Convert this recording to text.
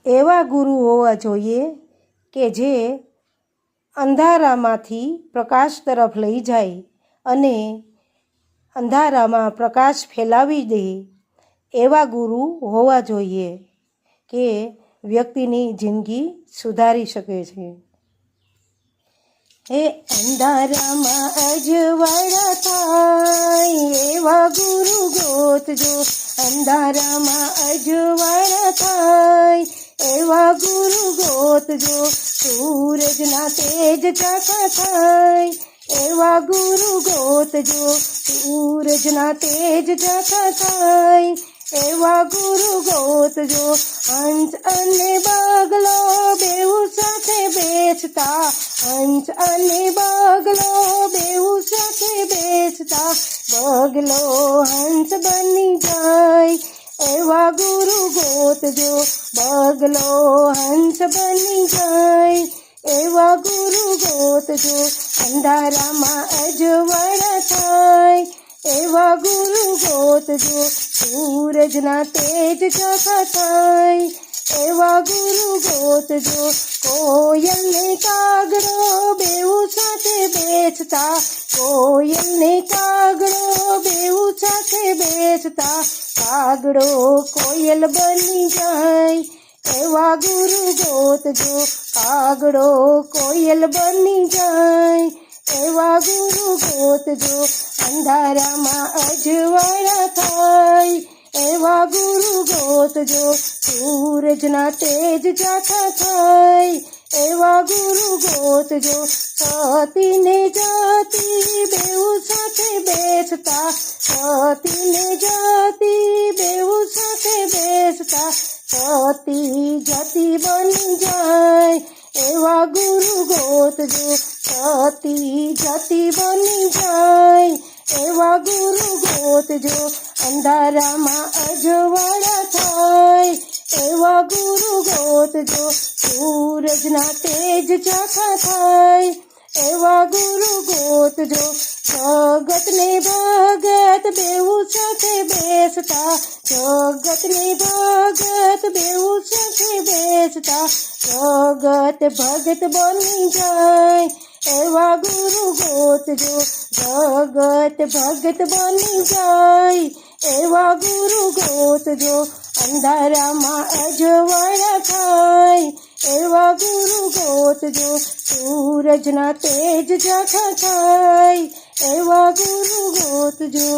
એવા ગુરુ હોવા જોઈએ કે જે અંધારામાંથી પ્રકાશ તરફ લઈ જાય અને અંધારામાં પ્રકાશ ફેલાવી દે એવા ગુરુ હોવા જોઈએ કે વ્યક્તિની જિંદગી સુધારી શકે છે. એ અંધારામાં અજવાળા થાય એવા ગુરુ ગોતજો, અંધારામાં અજવાળા થાય એવા ગુરુ ગોતજો, સૂરજના તેજ ચાખા થાય એવા ગુરુ ગોતજો, સૂરજના તેજ ચાખા થાય એવા ગુરુ ગોતજો. હંસ અને બગલો બેઉ સાથે બેસતા, હંસ અને બગલો બેઉ સાથે બેસતા, બગલો હંસ બની જાય એવા ગુરુ ગોતજો, બગલો હંસ બની જાય એવા ગુરુ ગોતજો. અંધારામાં અજવાળા થાય એવા ગુરુ ગોતજો, સૂરજના તેજ ચાખા થાય એવા ગુરુ ગોતજો. કોયલ ને કાગડો બેઉ સાથે બેસતા, કોયલ ને કાગડો બેઉ સાથે બેસતા, કાગડો કોયલ બની જાય એવા ગુરુ ગોતજો, કાગડો કોયલ બની જાય એવા ગુરુ ગોતજો. અંધારામાં અજવાળા થાય એવા ગુરુ ગોતજો, સૂરજના તેજ ચાખા થાય એવા ગુરુ ગોતજો. સતી ને જાતી બેઉ સાથે બેસતા, સતી ને જાતી બેઉ સાથે બેસતા, સતી જતી બની જાય એવા ગુરુ ગોતજો, સતી જતી બની જાય એવા ગુરુ ગોતજો. અંધારામાં અજવાળા થાય એવા ગુરુ ગોતજો, સૂરજના તેજ ચાખા થાય એવા ગુરુ ગોતજો. જગત ને ભગત બેઉ સાથે બેસતા, જગત ને ભગત બેઉ સાથે બેસતા, જગત ભગત બની જાય એવા ગુરુ ગોતજો, જગત ભગત બની જાય એવા ગુરુ ગોતજો. અંધારામાં અજવાળા થાય એવા ગુરુ ગોતજો, સૂરજના તેજ ચાખા થાય એવા ગુરુ ગોતજો.